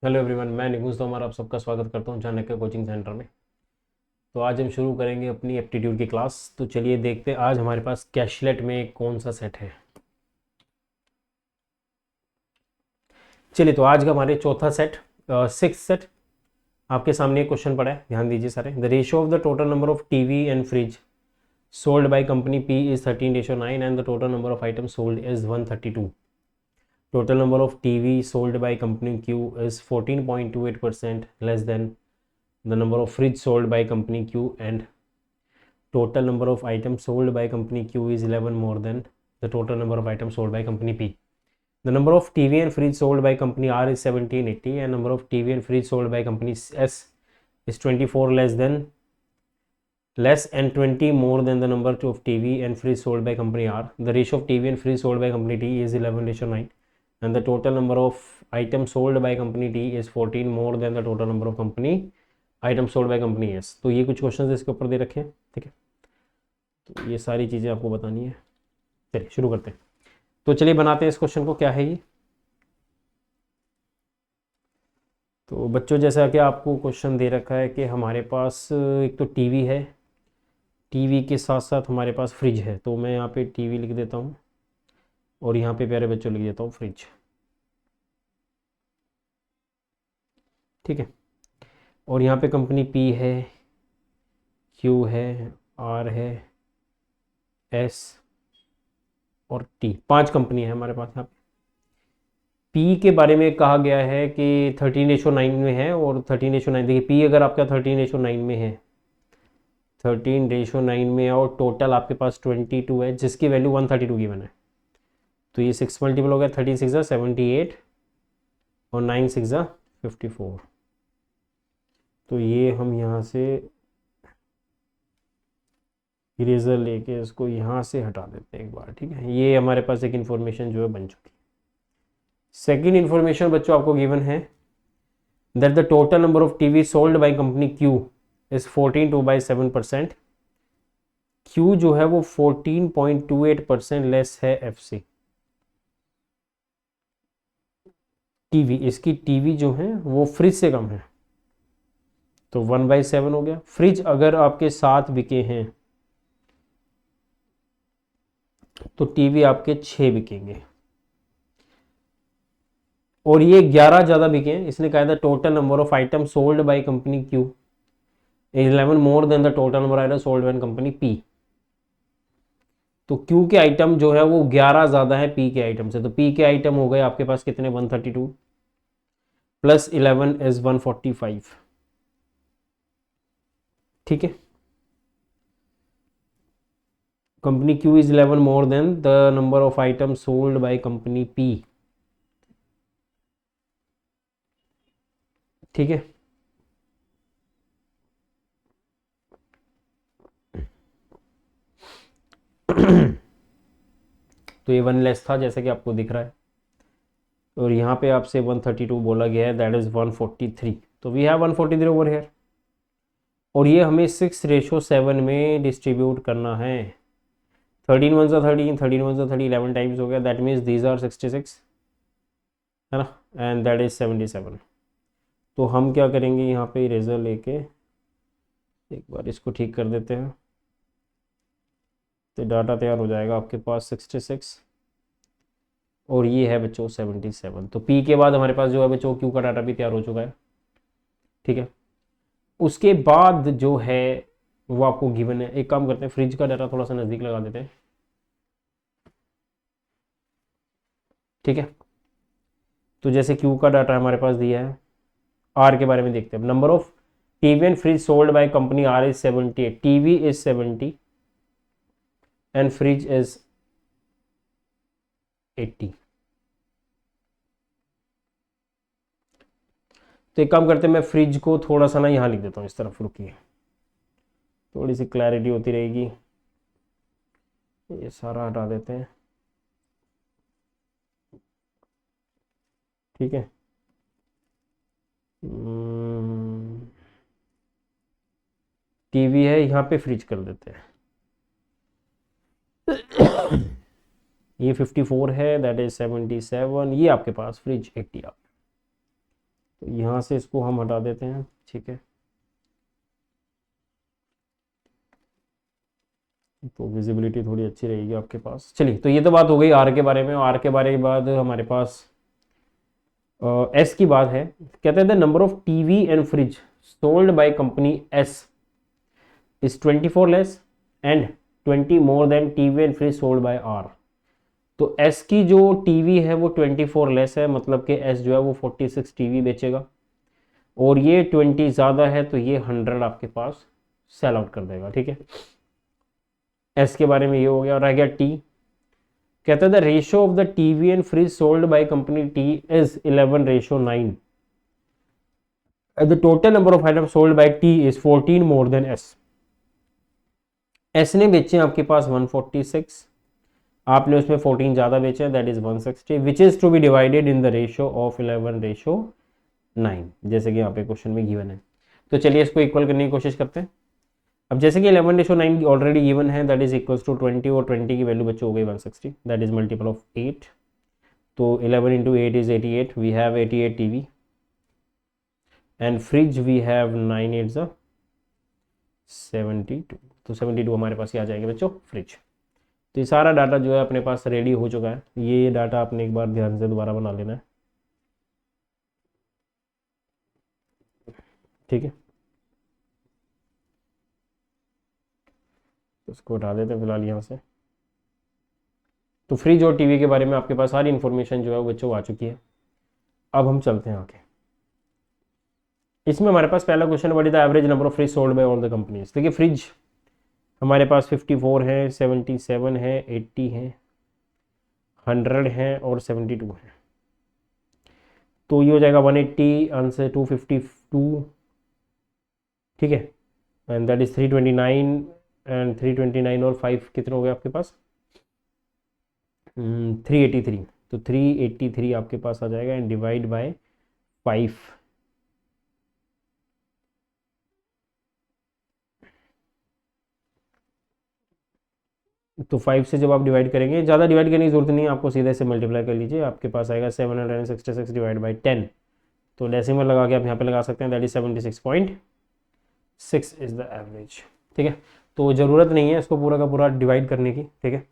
Hello everyone, मैं निकुंज तोमर आप सबका स्वागत करता हूं चाणक्य कोचिंग सेंटर में। तो आज हम शुरू करेंगे अपनी एप्टीट्यूड की क्लास। तो चलिए देखते हैं आज हमारे पास कैशलेट में कौन सा सेट है। चलिए, तो आज का हमारे चौथा सेट, सिक्स सेट। आपके सामने एक क्वेश्चन पड़ा है, ध्यान दीजिए सारे। The ratio of the total number of TV and fridge sold by company P is 13:9 and the total number of item sold is 132. Total number of TV sold by company Q is 14.28% less than the number of fridge sold by company Q, and total number of items sold by company Q is 11 more than the total number of items sold by company P. The number of TV and fridge sold by company R is 1780 and number of TV and fridge sold by company S is 24 less and 20 more than the number of TV and fridge sold by company R. The ratio of TV and fridge sold by company T is 11:9 and the total number of items sold by company T is 14 more than the total number of company items sold by company S. तो ये कुछ questions इसके ऊपर दे रखे हैं, ठीक है। तो ये सारी चीज़ें आपको बतानी है। चलिए शुरू करते हैं। तो चलिए बनाते हैं इस क्वेश्चन को। क्या है ये? तो बच्चों, जैसा कि आपको क्वेश्चन दे रखा है कि हमारे पास एक तो टीवी है, टीवी के साथ साथ हमारे पास फ्रिज है। तो मैं यहाँ पे टीवी लिख देता हूँ और यहाँ पे प्यारे बच्चों लिख देता हूँ फ्रिज, ठीक है। और यहाँ पे कंपनी पी है, क्यू है, आर है, एस और टी, पांच कंपनी है हमारे पास। यहाँ पे पी के बारे में कहा गया है कि 13:9 में है। और 13:9, देखिए पी अगर आपका 13:9 में है, 13:9 में, और टोटल आपके पास 22 है जिसकी वैल्यू 132 गिवन है। तो ये 6 मल्टीपल हो गया, 13 6 78 और 9 6 54। तो ये हम यहाँ से इरेजर लेके इसको यहाँ से हटा देते हैं एक बार, ठीक है। ये हमारे पास एक इन्फॉर्मेशन जो है बन चुकी है। सेकेंड इन्फॉर्मेशन बच्चों आपको गिवन है that the total number of TV sold by company Q is 14.27%। Q जो है वो 14.28% लेस है एफ से। टीवी, इसकी टीवी जो है वो फ्रिज से कम है, तो 1/7 हो गया। फ्रिज अगर आपके 7 बिके हैं तो टीवी आपके 6 बिकेंगे, और ये 11 ज़्यादा बिके हैं। इसने कहा था total number of item sold by company Q 11 more than the total number item sold by company P. तो क्यू के आइटम जो है वो 11 ज़्यादा है पी के आइटम से। तो पी के आइटम हो गए आपके पास कितने, 132 प्लस 11 इज 145, ठीक है। Company Q is 11 more than the number of item sold by company P, ठीक है। तो ये 1 लेस था जैसे कि आपको दिख रहा है, और यहाँ पे आपसे 132 बोला गया है, दैट इज 143। तो वी हैव 143 ओवर हेयर, और ये हमें 6:7 में डिस्ट्रीब्यूट करना है। 13 1 13, 13 1 30, 11 टाइम्स हो गया। दैट मीन्स दीज आर 66, है ना, एंड दैट इज 77। तो हम क्या करेंगे, यहाँ पे इरेजर लेके एक बार इसको ठीक कर देते हैं। तो डाटा तैयार हो जाएगा आपके पास 66, और ये है बच्चों 77। तो पी के बाद हमारे पास जो है बच्चों क्यू का डाटा भी तैयार हो चुका है, ठीक है। उसके बाद जो है वो आपको गिवन है। एक काम करते हैं, फ्रिज का डाटा थोड़ा सा नज़दीक लगा देते हैं, ठीक है। तो जैसे क्यू का डाटा हमारे पास दिया है, आर के बारे में देखते हैं। Number of TV and fridge sold by company R is 78, TV is 70 and fridge is 80। तो एक काम करते हैं, मैं फ्रिज को थोड़ा सा ना यहाँ लिख देता हूँ इस तरफ, रुकिए, थोड़ी सी क्लैरिटी होती रहेगी। ये सारा हटा देते हैं, ठीक है। टीवी है यहाँ पे, फ्रिज कर देते हैं। ये 54 है, दैट इज 77। ये आपके पास फ्रिज 80 आप, तो यहाँ से इसको हम हटा देते हैं, ठीक है। तो विजिबिलिटी थोड़ी अच्छी रहेगी आपके पास। चलिए, तो ये तो बात हो गई आर के बारे में। आर के बारे के बाद हमारे पास एस की बात है। कहते हैं the number of TV and fridge sold by company S is 24 less and 20 more than TV and fridge sold by R. तो एस की जो टीवी है वो 24 लेस है, मतलब कि एस जो है वो 46 टीवी बेचेगा, और ये 20 ज़्यादा है, तो ये 100 आपके पास सेल आउट कर देगा, ठीक है। एस के बारे में ये हो गया। और रह गया टी। कहता है the ratio of the TV and fridge sold by company T is 11:9। The total number of item sold by T is 14 more than S. S ने बेचे आपके पास 146, आपने उसमें 14 ज़्यादा बेचे, that is 160, which is to be divided in the ratio of 11:9, जैसे कि यहाँ पे क्वेश्चन में गिवन है। तो चलिए इसको इक्वल करने की कोशिश करते हैं। अब जैसे कि 11:9 ऑलरेडी गिवन है, दैट इज इक्वल्स टू 20, और 20 की वैल्यू बच्चों हो गई 160, दैट इज मल्टीपल ऑफ 8। तो 11 into 8 is 88, we have 88 TV and fridge we have 9 8 72। तो 72 हमारे पास ही आ जाएंगे बच्चों फ्रिज। तो ये सारा डाटा जो है अपने पास रेडी हो चुका है। ये डाटा आपने एक बार ध्यान से दोबारा बना लेना है, ठीक है। उसको हटा देते हैं फिलहाल यहाँ से। तो फ्रिज और टीवी के बारे में आपके पास सारी इन्फॉर्मेशन जो है वो बच्चों आ चुकी है। अब हम चलते हैं आगे। इसमें हमारे पास पहला question, what is the average number of fridge sold by all the companies. देखिए फ्रिज हमारे पास 54 है, 77 है, 80 है, 100 है और 72 है। तो ये हो जाएगा 180 आंसर 252, ठीक है। एंड दैट इज 329 एंड 329 और 5 कितने हो गए आपके पास 383। तो 383 आपके पास आ जाएगा एंड डिवाइड बाय 5। तो 5 से जब आप डिवाइड करेंगे, ज़्यादा डिवाइड करने की जरूरत नहीं है आपको, सीधे से मल्टीप्लाई कर लीजिए, आपके पास आएगा 766 डिवाइड बाई 10। तो डेसिमल लगा के आप यहाँ पे लगा सकते हैं, that is 76.6 is the average, ठीक है। तो ज़रूरत नहीं है इसको पूरा का पूरा डिवाइड करने की, ठीक है।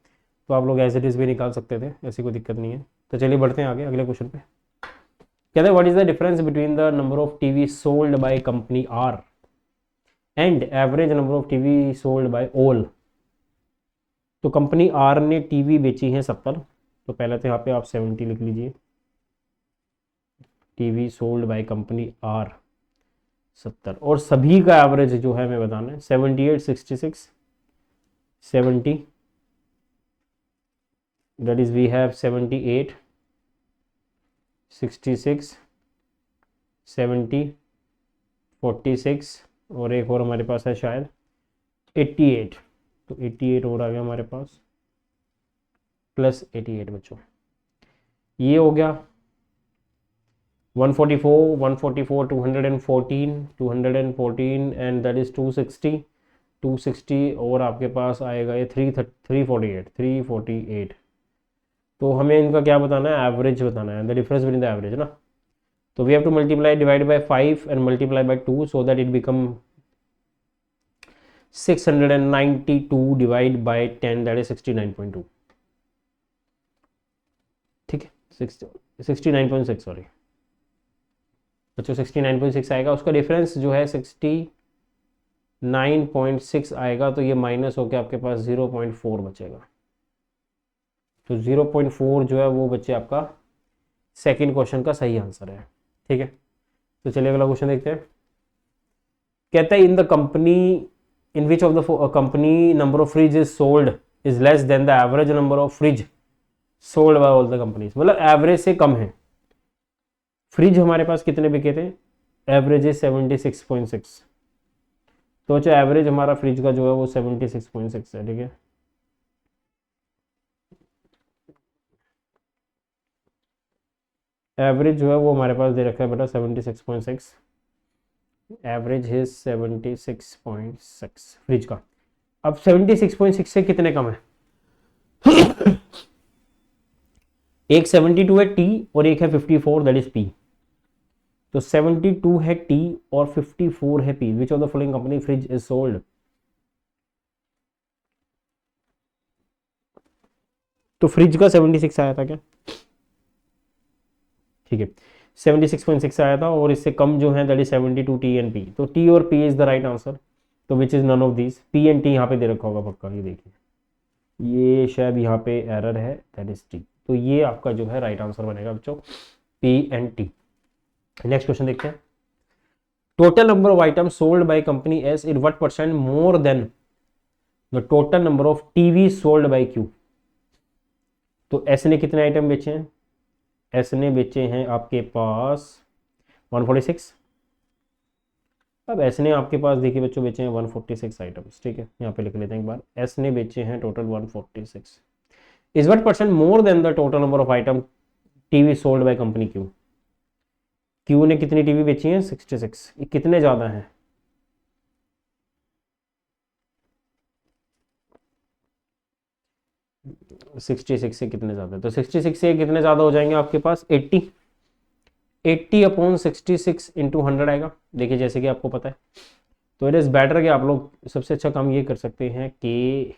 तो आप लोग एज इट इज़ भी निकाल सकते थे, ऐसी कोई दिक्कत नहीं है। तो चलिए बढ़ते हैं आगे अगले क्वेश्चन पे। कहते हैं what is the difference between the number of TV sold by company R and average number of TV sold by all. तो कंपनी आर ने टीवी बेची है 70, तो पहले तो यहाँ पे आप 70 लिख लीजिए। TV sold by company R 70, और सभी का एवरेज जो है हमें बताना है 78 66 70, दैट इज वी हैव 78 66 70 46, और एक और हमारे पास है शायद 88। तो 88 और आ गया हमारे पास प्लस 88 बच्चों। ये हो गया 144 144 214 214 एंड दैट इज 260 260, और आपके पास आएगा ये 348। तो हमें इनका क्या बताना है, एवरेज बताना है, the difference between the average ना। तो we have to multiply divide by 5 and multiply by 2 so that it become 692 divide by 10, that is 69.2, ठीक है। 69.6 सॉरी बच्चों, 69.6 आएगा। उसका डिफरेंस जो है 69.6 आएगा, तो ये माइनस होकर आपके पास 0.4 बचेगा। तो 0.4 जो है वो बच्चे आपका सेकंड क्वेश्चन का सही आंसर है, ठीक है। तो चलिए अगला क्वेश्चन देखते हैं। कहता है in the company in which of the company number of fridge is sold is less than the average number of fridge sold by all the companies. मतलब एवरेज से कम है। फ्रिज हमारे पास कितने बिके थे, एवरेज इज 76.6। तो अच्छा एवरेज हमारा फ्रिज का जो है वो 76.6 है, ठीक है। एवरेज जो है वो हमारे पास दे रखा है बेटा 76.6, एवरेज है 76.6 फ्रिज का। अब 76.6 से कितने कम है एक 72 है टी और एक है 54, दैट इज पी। तो 72 है टी और 54 है P. Which of the following company fridge is sold? तो फ्रिज का 76 आया था क्या? ठीक है, 76.6 आया था, और इससे कम जो है that is 72 T and P. तो टी और P is the right answer. तो which is none of these. P and T यहाँ पे दे रखा होगा पक्का, ये देखिए, ये शायद यहाँ पे एरर है, दैट इज टी। तो ये आपका जो है राइट आंसर बनेगा बच्चों, P and T. Next question देखते हैं। Total number of item sold by company S in what percent more than the total number of TV sold bye Q? तो एस ने कितने आइटम बेचे हैं? एस ने बेचे हैं आपके पास 146। अब एस ने आपके पास देखिए बच्चों बेचे हैं 146 आइटम्स, ठीक है, यहाँ पे लिख लेते हैं एक बार। एस ने बेचे हैं total 146। Is what percent more than the total number of item TV sold by company Q? Q ने कितनी टीवी बेची हैं? 66। ये कितने ज़्यादा हैं? सिक्सटी सिक्स से कितने ज़्यादा है? तो 66 से कितने ज़्यादा हो जाएंगे आपके पास? 80। 80/66 इंटू 100 आएगा, देखिए जैसे कि आपको पता है। तो इट इज़ बेटर कि आप लोग सबसे अच्छा काम ये कर सकते हैं कि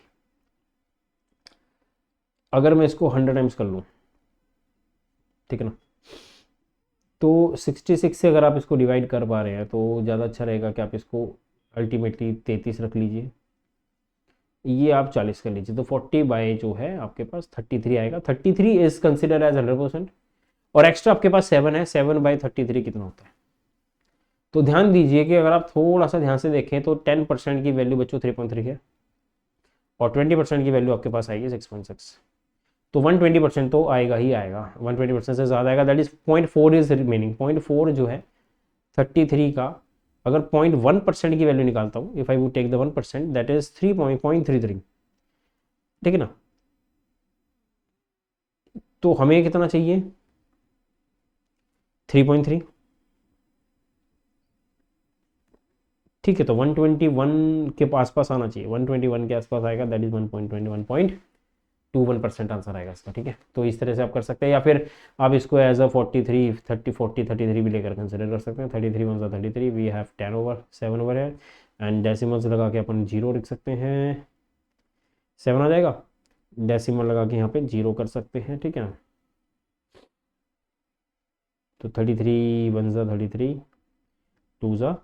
अगर मैं इसको 100 टाइम्स कर लूँ, ठीक है ना, तो 66 से अगर आप इसको डिवाइड कर पा रहे हैं तो ज़्यादा अच्छा रहेगा कि आप इसको अल्टीमेटली 33 रख लीजिए, ये आप 40 कर लीजिए। तो 40 बाय जो है आपके पास 33 आएगा। 33 इज कंसिडर एज 100%। और एक्स्ट्रा आपके पास 7 है, 7/33 कितना होता है? तो ध्यान दीजिए कि अगर आप थोड़ा सा ध्यान से देखें तो 10% की वैल्यू बच्चों 3.3 है, और 20% की वैल्यू आपके पास आएगी 6.6। तो 120% तो आएगा ही आएगा, 120% से ज़्यादा आएगा, दैट इज 0.4 इज रिमेनिंग। 0.4 जो है 33 का, अगर 0.1% की वैल्यू निकालता हूँ, if I would take the 1%, that is 3.33, ठीक है ना। तो हमें कितना चाहिए? 3.3, ठीक है। तो 121 के आसपास आना चाहिए, 121 के आसपास आएगा, दैट इज 1.21% आंसर आएगा इसका, ठीक है। तो इस तरह से आप कर सकते हैं, या फिर आप इसको एज अ 43 30 40 33 भी लेकर कंसिडर कर सकते हैं। 33 1 33, वी हैव 10/7 है, एंड डेसिमल्स लगा के अपन 0 लिख सकते हैं, 7 आ जाएगा। डेसिमल लगा के यहाँ पे 0 कर सकते हैं, ठीक है। तो 33 1 33, 2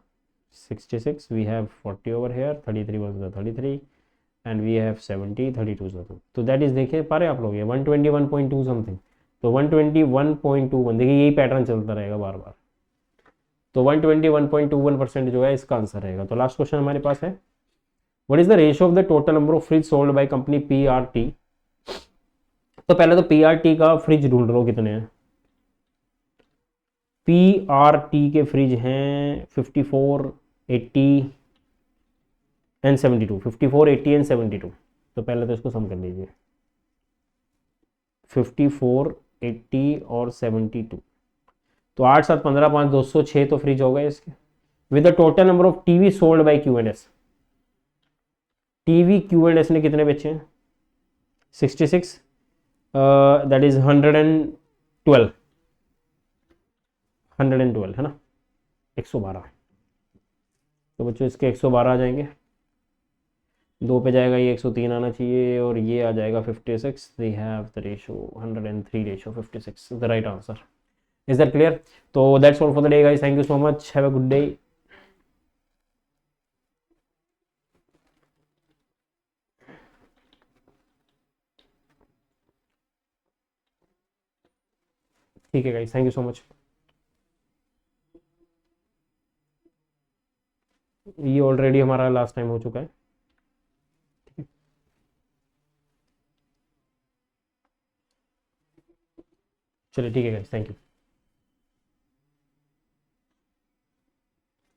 66, we have 40 over here, 33 1 33, and we have 70, 32 तो दैट इज देखिए पा रहे आप लोग, ये 121.2 समथिंग। तो 121.21, देखिए यही पैटर्न चलता रहेगा बार बार। तो 121.21% जो है इसका आंसर रहेगा। तो लास्ट क्वेश्चन हमारे पास है, what is the ratio of the total number of fridge sold by company PRT? तो पहले तो पीआरटी का फ्रिज ढूंढ लो कितने हैं। पीआरटी के फ्रिज हैं 54 80 एंड 72, 54 80 एंड 72। तो पहले तो इसको सम कर लीजिए, 54 80 और 72। तो 8 7 15 5 206 तो फ्रिज हो गए इसके। With the total number of TV sold bye Q and S, TV Q and S ने कितने बेचे हैं? 66, दैट इज 112, 112 है ना, 112। तो बच्चों इसके 112 आ जाएंगे, 2 पे जाएगा, ये 103 आना चाहिए, और ये आ जाएगा 56। They have the ratio 103/56, the right answer. Is that clear? तो that's all for the day guys, thank you so much, have a good day. ठीक है guys, thank you so much. ये ऑलरेडी हमारा लास्ट टाइम हो चुका है। चलिए ठीक है गाइस, थैंक यू।